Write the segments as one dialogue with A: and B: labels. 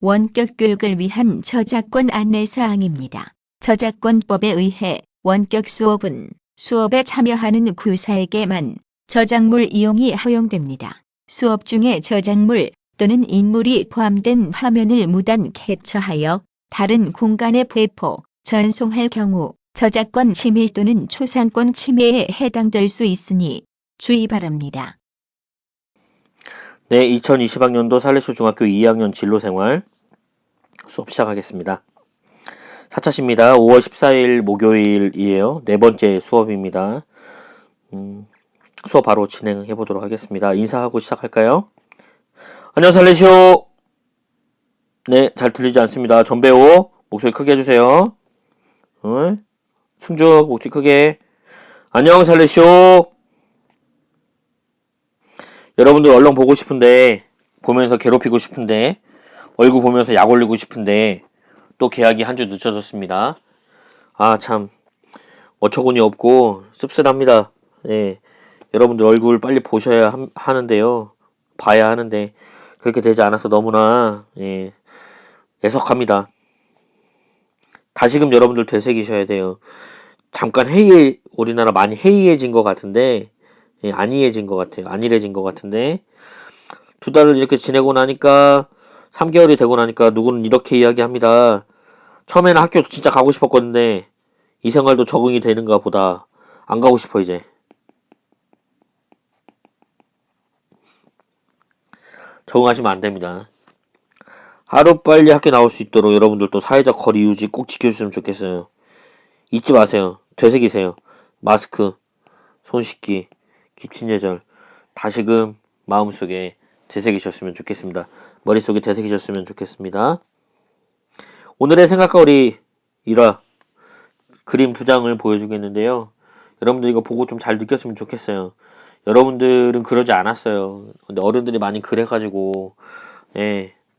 A: 원격 교육을 위한 저작권 안내사항입니다. 저작권법에 의해 원격 수업은 수업에 참여하는 구사에게만 저작물 이용이 허용됩니다. 수업 중에 저작물 또는 인물이 포함된 화면을 무단 캡처하여 다른 공간에 배포, 전송할 경우 저작권 침해 또는 초상권 침해에 해당될 수 있으니 주의 바랍니다.
B: 네, 2020학년도 살레쇼 중학교 2학년 진로생활 수업 시작하겠습니다. 4차시입니다. 5월 14일 목요일이에요. 네 번째 수업입니다. 수업 바로 진행해 보도록 하겠습니다. 인사하고 시작할까요? 안녕 살레쇼. 네, 잘 들리지 않습니다. 전배호 목소리 크게 해주세요. 승죽 목소리 크게. 안녕 살레쇼. 여러분들 얼른 보고 싶은데, 보면서 괴롭히고 싶은데, 얼굴 보면서 약 올리고 싶은데 또 계약이 한 주 늦춰졌습니다. 아 참 어처구니 없고 씁쓸합니다. 예, 여러분들 얼굴 빨리 보셔야 하는데요. 봐야 하는데 그렇게 되지 않아서 너무나 애석합니다. 다시금 여러분들 되새기셔야 돼요. 잠깐 우리나라 많이 해이해진 것 같은데 안이해진 것 같아요. 안일해진 것 같은데 2달을 이렇게 지내고 나니까 3개월이 되고 나니까 누구는 이렇게 이야기합니다. 처음에는 학교 진짜 가고 싶었거든요. 이 생활도 적응이 되는가 보다. 안 가고 싶어 이제. 적응하시면 안 됩니다. 하루빨리 학교 나올 수 있도록 여러분들도 사회적 거리 유지 꼭 지켜주시면 좋겠어요. 잊지 마세요. 되새기세요. 마스크, 손 씻기, 기침 예절 다시금 마음속에 되새기셨으면 좋겠습니다. 머릿속에 되새기셨으면 좋겠습니다. 오늘의 생각과 우리 1화 그림 2장을 보여주겠는데요. 여러분들 이거 보고 좀 잘 느꼈으면 좋겠어요. 여러분들은 그러지 않았어요. 근데 어른들이 많이 그래가지고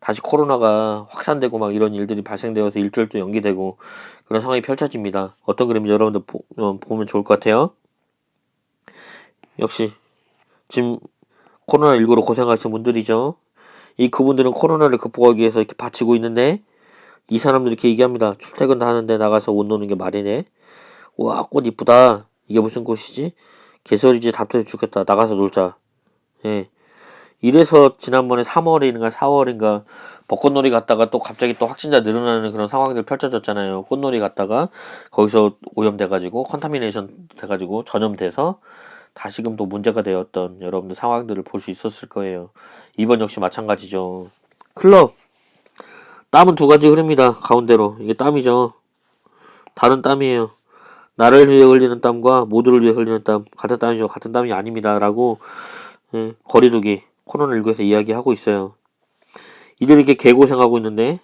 B: 다시 코로나가 확산되고 막 이런 일들이 발생되어서 일주일도 연기되고 그런 상황이 펼쳐집니다. 어떤 그림인지 여러분들 보면 좋을 것 같아요. 역시 지금 코로나19로 고생하시는 분들이죠. 그분들은 코로나를 극복하기 위해서 이렇게 바치고 있는데 이 사람들이 이렇게 얘기합니다. 출퇴근도 하는데 나가서 옷 노는 게 말이네. 와, 꽃 이쁘다. 이게 무슨 꽃이지? 개설이지. 답답해 죽겠다. 나가서 놀자. 이래서 지난번에 3월인가 4월인가 벚꽃놀이 갔다가 또 갑자기 또 확진자 늘어나는 그런 상황들 펼쳐졌잖아요. 꽃놀이 갔다가 거기서 오염돼가지고 컨타미네이션 돼가지고 전염돼서 다시금 또 문제가 되었던 여러분들 상황들을 볼 수 있었을 거예요. 이번 역시 마찬가지죠. 클럽 땀은 2가지 흐릅니다. 가운데로 이게 땀이죠. 다른 땀이에요. 나를 위해 흘리는 땀과 모두를 위해 흘리는 땀 같은 땀이죠. 같은 땀이 아닙니다. 라고 거리두기 코로나19에서 이야기하고 있어요. 이들이 이렇게 개고생하고 있는데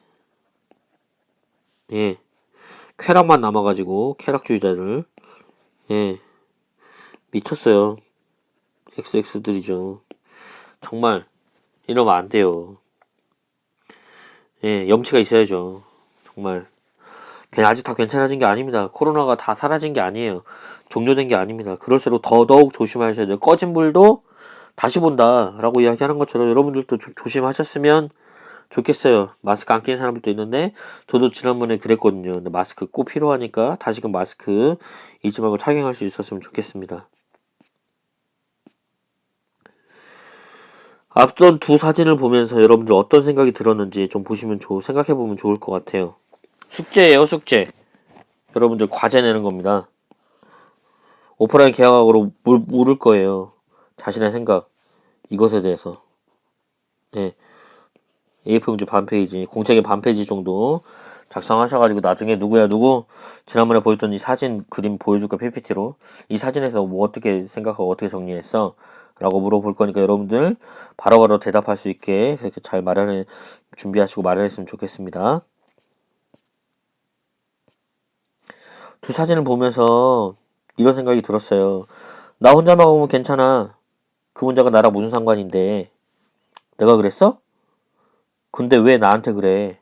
B: 쾌락만 남아가지고 쾌락주의자들 미쳤어요. XX들이죠. 정말 이러면 안 돼요. 염치가 있어야죠. 정말 아직 다 괜찮아진 게 아닙니다. 코로나가 다 사라진 게 아니에요. 종료된 게 아닙니다. 그럴수록 더더욱 조심하셔야 돼요. 꺼진 불도 다시 본다 라고 이야기하는 것처럼 여러분들도 조심하셨으면 좋겠어요. 마스크 안 끼는 사람들도 있는데 저도 지난번에 그랬거든요. 근데 마스크 꼭 필요하니까 다시금 마스크 잊지 말고 착용할 수 있었으면 좋겠습니다. 앞선 2 사진을 보면서 여러분들 어떤 생각이 들었는지 좀 생각해보면 좋을 것 같아요. 숙제예요, 숙제. 여러분들 과제 내는 겁니다. 오프라인 계약으로 물을 거예요. 자신의 생각, 이것에 대해서. A4용지 반 페이지, 공책의 반 페이지 정도 작성하셔가지고 나중에 누구 지난번에 보였던 이 사진 그림 보여줄까 PPT로 이 사진에서 뭐 어떻게 생각하고 어떻게 정리했어? 라고 물어볼 거니까 여러분들 바로바로 대답할 수 있게 그렇게 잘 준비하시고 마련했으면 좋겠습니다. 2 사진을 보면서 이런 생각이 들었어요. 나 혼자만 보면 괜찮아. 그 문제가 나랑 무슨 상관인데. 내가 그랬어? 근데 왜 나한테 그래?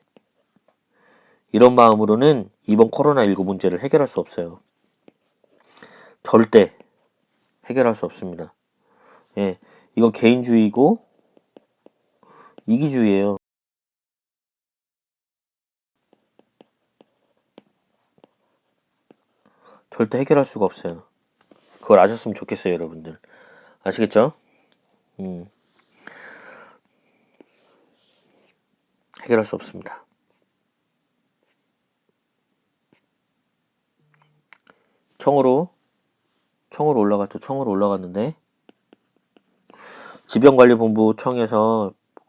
B: 이런 마음으로는 이번 코로나19 문제를 해결할 수 없어요. 절대 해결할 수 없습니다. 이건 개인주의고 이기주의예요. 절대 해결할 수가 없어요. 그걸 아셨으면 좋겠어요, 여러분들. 아시겠죠? 해결할 수 없습니다. 청으로 올라갔죠. 청으로 올라갔는데 질병관리본부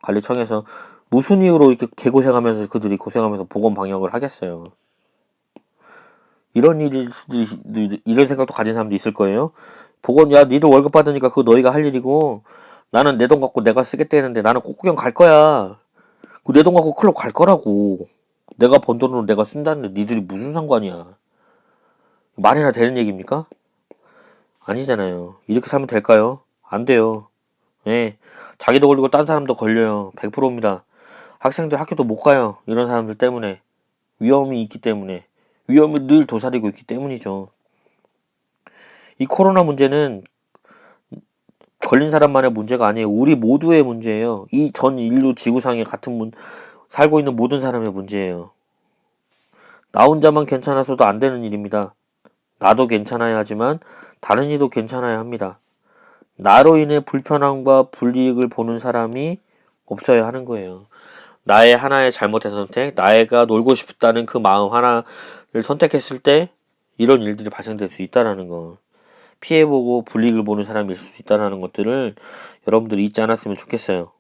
B: 관리청에서 무슨 이유로 이렇게 개고생하면서 그들이 고생하면서 보건 방역을 하겠어요. 이런 생각도 가진 사람도 있을 거예요. 야, 니들 월급 받으니까 그거 너희가 할 일이고, 나는 내 돈 갖고 내가 쓰겠다는데 나는 꽃구경 갈 거야. 내 돈 갖고 클럽 갈 거라고. 내가 번 돈으로 내가 쓴다는데 니들이 무슨 상관이야. 말이나 되는 얘기입니까? 아니잖아요. 이렇게 살면 될까요? 안 돼요. 예. 자기도 걸리고 딴 사람도 걸려요. 100%입니다. 학생들 학교도 못 가요. 이런 사람들 때문에. 위험이 있기 때문에. 위험을 늘 도사리고 있기 때문이죠. 이 코로나 문제는 걸린 사람만의 문제가 아니에요. 우리 모두의 문제예요. 이 전 인류 지구상에 살고 있는 모든 사람의 문제예요. 나 혼자만 괜찮아서도 안 되는 일입니다. 나도 괜찮아야 하지만 다른 이도 괜찮아야 합니다. 나로 인해 불편함과 불이익을 보는 사람이 없어야 하는 거예요. 나의 하나의 잘못된 선택, 나가 놀고 싶다는 그 마음 하나를 선택했을 때 이런 일들이 발생될 수 있다는 거. 피해보고 불이익을 보는 사람이 있을 수 있다는 것들을 여러분들이 잊지 않았으면 좋겠어요.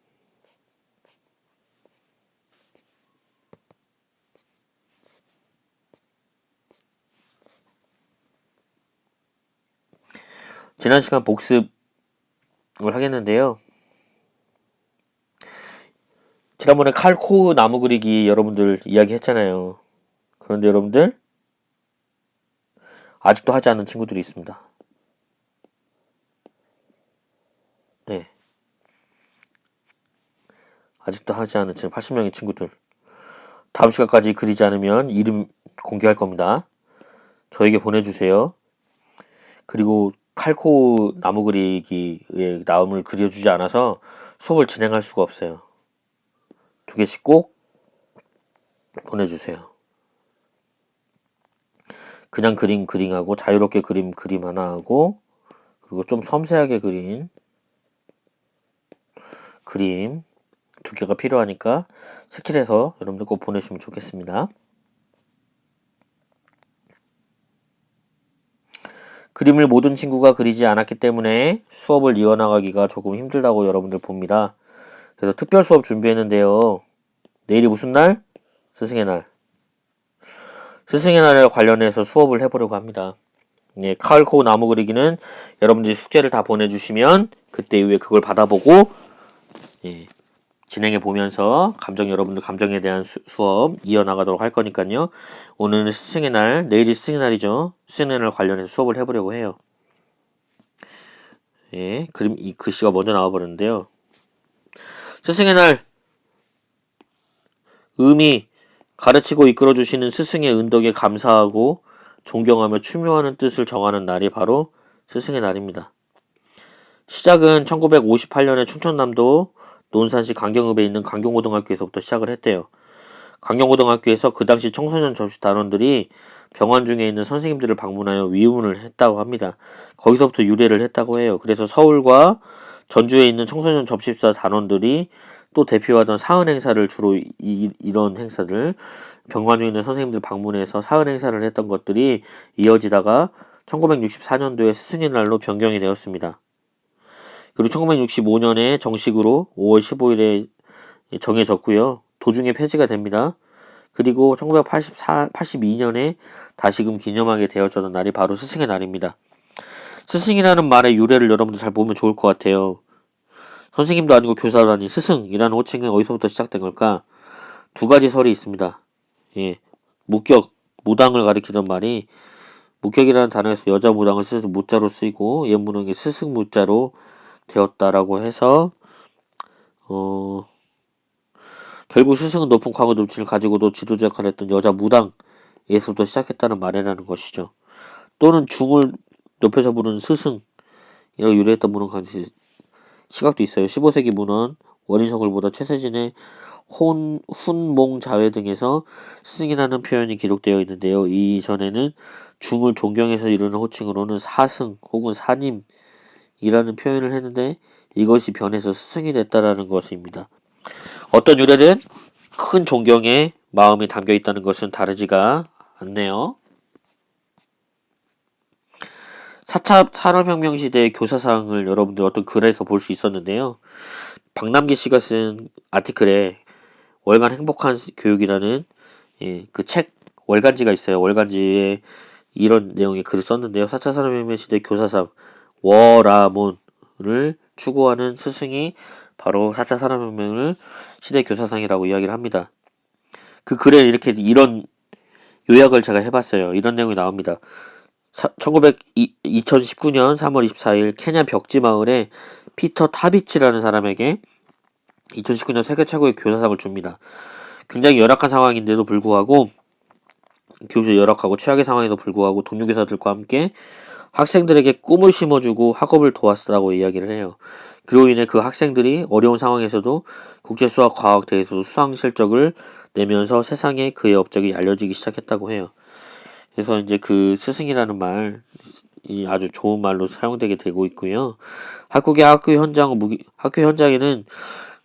B: 지난 시간 복습을 하겠는데요. 지난번에 칼, 코, 나무 그리기 여러분들 이야기 했잖아요. 그런데 여러분들 아직도 하지 않은 친구들이 있습니다. 네. 아직도 하지 않은 80명의 친구들. 다음 시간까지 그리지 않으면 이름 공개할 겁니다. 저에게 보내주세요. 그리고 칼코 나무 그리기의 나음을 그려주지 않아서 수업을 진행할 수가 없어요. 2개씩 꼭 보내주세요. 그냥 그림하고 자유롭게 그림 하나 하고 그리고 좀 섬세하게 그린 그림 2개가 필요하니까 스킬해서 여러분들 꼭 보내주시면 좋겠습니다. 그림을 모든 친구가 그리지 않았기 때문에 수업을 이어나가기가 조금 힘들다고 여러분들 봅니다. 그래서 특별 수업 준비했는데요. 내일이 무슨 날? 스승의 날. 스승의 날에 관련해서 수업을 해보려고 합니다. 예, 칼코 나무 그리기는 여러분들이 숙제를 다 보내주시면 그때 이후에 그걸 받아보고 예, 진행해 보면서 여러분들 감정에 대한 수업 이어나가도록 할 거니까요. 오늘은 스승의 날, 내일이 스승의 날이죠. 스승의 날 관련해서 수업을 해보려고 해요. 예, 이 글씨가 먼저 나와버렸는데요. 스승의 날 의미 가르치고 이끌어주시는 스승의 은덕에 감사하고 존경하며 추모하는 뜻을 정하는 날이 바로 스승의 날입니다. 시작은 1958년에 충청남도 논산시 강경읍에 있는 강경고등학교에서부터 시작을 했대요. 강경고등학교에서 그 당시 청소년 접시 단원들이 병원 중에 있는 선생님들을 방문하여 위문을 했다고 합니다. 거기서부터 유래를 했다고 해요. 그래서 서울과 전주에 있는 청소년 접십사 단원들이 또 대표하던 사은 행사를 주로 이런 행사들 병원 중에 있는 선생님들 방문해서 사은 행사를 했던 것들이 이어지다가 1964년도에 스승의 날로 변경이 되었습니다. 그리고 1965년에 정식으로 5월 15일에 정해졌고요. 도중에 폐지가 됩니다. 그리고 1982년에 다시금 기념하게 되어졌던 날이 바로 스승의 날입니다. 스승이라는 말의 유래를 여러분들 잘 보면 좋을 것 같아요. 선생님도 아니고 교사도 아닌 스승이라는 호칭은 어디서부터 시작된 걸까? 2가지 설이 있습니다. 예, 무당을 가리키던 말이 무격이라는 단어에서 여자 무당을 써서 무자로 쓰이고 옛 무당이 스승 무자로 되었다라고 해서 결국 스승은 높은 과거 넘치를 가지고도 지도자 역할을 했던 여자 무당에서부터 시작했다는 말이라는 것이죠. 또는 중을 높여서 부르는 스승이라고 유래했던 문헌 시각도 있어요. 15세기 문헌 원인석을보다 최세진의 훈몽자회 등에서 스승이라는 표현이 기록되어 있는데요. 이전에는 중을 존경해서 이루는 호칭으로는 사승 혹은 사님이라는 표현을 했는데 이것이 변해서 스승이 됐다라는 것입니다. 어떤 유래든 큰 존경의 마음이 담겨 있다는 것은 다르지가 않네요. 4차 산업혁명 시대의 교사상을 여러분들 어떤 글에서 볼 수 있었는데요. 박남기 씨가 쓴 아티클에 월간 행복한 교육이라는 그 책 월간지가 있어요. 월간지에 이런 내용의 글을 썼는데요. 4차 산업혁명 시대 교사상 워라몬을 추구하는 스승이 바로 4차 산업혁명을 시대 교사상이라고 이야기를 합니다. 그 글에 이런 요약을 제가 해봤어요. 이런 내용이 나옵니다. 2019년 3월 24일 케냐 벽지 마을에 피터 타비치라는 사람에게 2019년 세계 최고의 교사상을 줍니다. 굉장히 열악한 상황인데도 불구하고 교육이 열악하고 최악의 상황에도 불구하고 동료 교사들과 함께 학생들에게 꿈을 심어주고 학업을 도왔다고 이야기를 해요. 그로 인해 그 학생들이 어려운 상황에서도 국제수학과학대회에서 수상 실적을 내면서 세상에 그의 업적이 알려지기 시작했다고 해요. 그래서 이제 그 스승이라는 말이 아주 좋은 말로 사용되게 되고 있고요. 학교 현장에는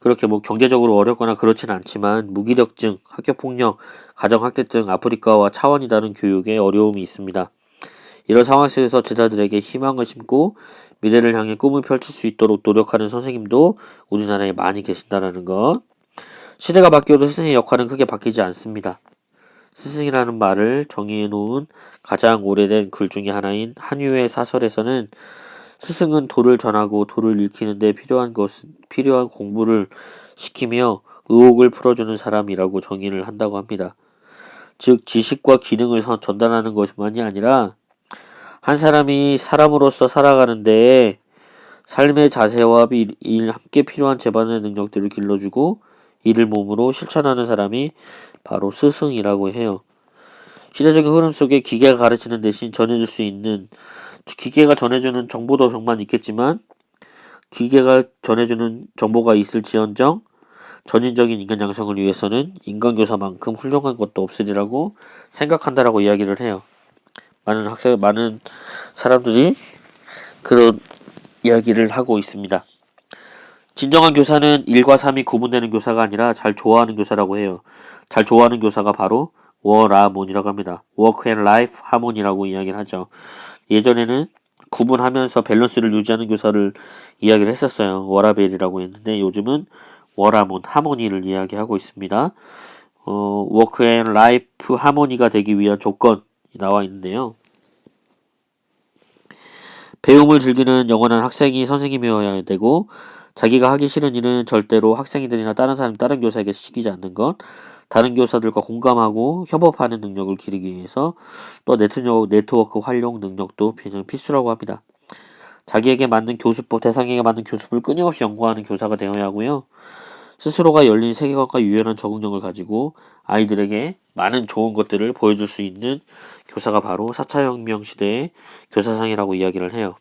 B: 그렇게 뭐 경제적으로 어렵거나 그렇지는 않지만 무기력증, 학교폭력, 가정학대 등 아프리카와 차원이 다른 교육에 어려움이 있습니다. 이런 상황 속에서 제자들에게 희망을 심고 미래를 향해 꿈을 펼칠 수 있도록 노력하는 선생님도 우리나라에 많이 계신다는 것. 시대가 바뀌어도 스승의 역할은 크게 바뀌지 않습니다. 스승이라는 말을 정의해 놓은 가장 오래된 글 중에 하나인 한유의 사설에서는 스승은 도를 전하고 도를 읽히는데 필요한 공부를 시키며 의혹을 풀어주는 사람이라고 정의를 한다고 합니다. 즉 지식과 기능을 전달하는 것만이 아니라 한 사람이 사람으로서 살아가는데 삶의 자세와 함께 필요한 제반의 능력들을 길러주고 이를 몸으로 실천하는 사람이 바로 스승이라고 해요. 시대적인 흐름 속에 기계가 가르치는 대신 전해줄 수 있는 기계가 전해주는 정보도 정말 있겠지만 기계가 전해주는 정보가 있을지언정 전인적인 인간 양성을 위해서는 인간교사만큼 훌륭한 것도 없으리라고 생각한다라고 이야기를 해요. 많은 사람들이 그런 이야기를 하고 있습니다. 진정한 교사는 1과 3이 구분되는 교사가 아니라 잘 좋아하는 교사라고 해요. 잘 좋아하는 교사가 바로 워라몬이라고 합니다. 워크 앤 라이프 하모니라고 이야기를 하죠. 예전에는 구분하면서 밸런스를 유지하는 교사를 이야기를 했었어요. 워라벨이라고 했는데 요즘은 워라몬, 하모니를 이야기하고 있습니다. 워크 앤 라이프 하모니가 되기 위한 조건이 나와 있는데요. 배움을 즐기는 영원한 학생이 선생님이어야 되고 자기가 하기 싫은 일은 절대로 학생들이나 다른 교사에게 시키지 않는 것, 다른 교사들과 공감하고 협업하는 능력을 기르기 위해서 또 네트워크 활용 능력도 필수라고 합니다. 자기에게 맞는 교수법, 대상에게 맞는 교수법을 끊임없이 연구하는 교사가 되어야 하고요. 스스로가 열린 세계관과 유연한 적응력을 가지고 아이들에게 많은 좋은 것들을 보여줄 수 있는 교사가 바로 4차 혁명 시대의 교사상이라고 이야기를 해요.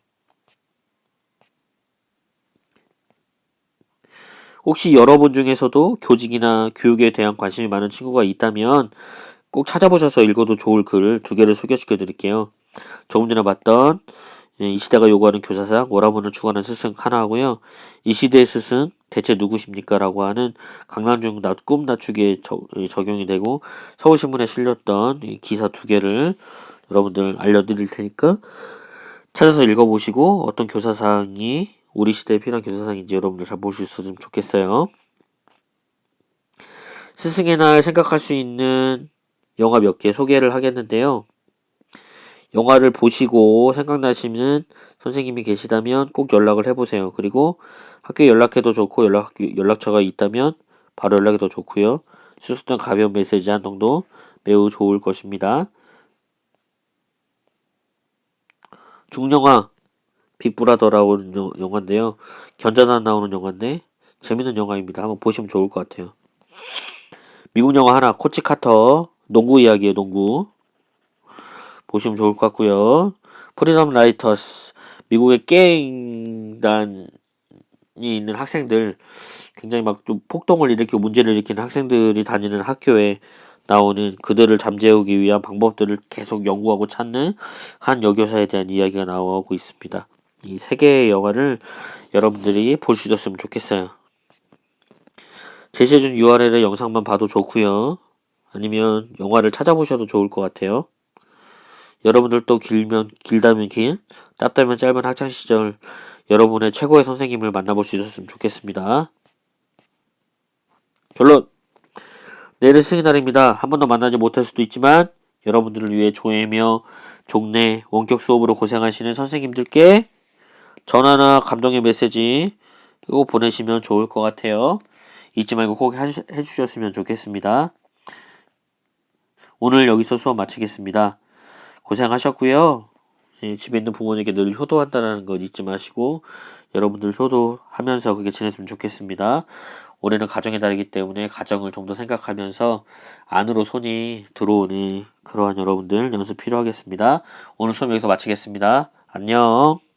B: 혹시 여러분 중에서도 교직이나 교육에 대한 관심이 많은 친구가 있다면 꼭 찾아보셔서 읽어도 좋을 글 2개를 소개시켜 드릴게요. 조금 전에 봤던 이 시대가 요구하는 교사상 워라몬을 추구하는 스승 하나 하고요. 이 시대의 스승 대체 누구십니까? 라고 하는 강남중 꿈 낮추기에 적용이 되고 서울신문에 실렸던 이 기사 2개를 여러분들 알려드릴 테니까 찾아서 읽어보시고 어떤 교사상이 우리 시대에 필요한 교사상인지 여러분들 잘 볼 수 있었으면 좋겠어요. 스승의 날 생각할 수 있는 영화 몇 개 소개를 하겠는데요. 영화를 보시고 생각나시는 선생님이 계시다면 꼭 연락을 해보세요. 그리고 학교에 연락해도 좋고 연락처가 있다면 바로 연락해도 좋고요. 수습된 가벼운 메시지 한 통도 매우 좋을 것입니다. 중영화 빅브라더라는 영화인데요. 견자단 나오는 영화인데 재밌는 영화입니다. 한번 보시면 좋을 것 같아요. 미국 영화 하나 코치 카터 농구 이야기예요. 농구 보시면 좋을 것 같고요. 프리덤 라이터스 미국의 게임단이 있는 학생들 굉장히 막 좀 폭동을 일으키고 문제를 일으키는 학생들이 다니는 학교에 나오는 그들을 잠재우기 위한 방법들을 계속 연구하고 찾는 한 여교사에 대한 이야기가 나오고 있습니다. 이 세 개의 영화를 여러분들이 볼 수 있었으면 좋겠어요. 제시해준 URL의 영상만 봐도 좋고요. 아니면 영화를 찾아보셔도 좋을 것 같아요. 여러분들도 길다면 길, 짧다면 짧은 학창시절 여러분의 최고의 선생님을 만나볼 수 있었으면 좋겠습니다. 결론! 내일은 승의 날입니다. 한 번도 만나지 못할 수도 있지만 여러분들을 위해 조회며 종례, 원격 수업으로 고생하시는 선생님들께 전화나 감동의 메시지 이거 보내시면 좋을 것 같아요. 잊지 말고 꼭 해주셨으면 좋겠습니다. 오늘 여기서 수업 마치겠습니다. 고생하셨고요. 집에 있는 부모님께 늘 효도한다는 거 잊지 마시고 여러분들 효도하면서 그게 지냈으면 좋겠습니다. 올해는 가정의 달이기 때문에 가정을 좀 더 생각하면서 안으로 손이 들어오는 그러한 여러분들 연습 필요하겠습니다. 오늘 수업 여기서 마치겠습니다. 안녕.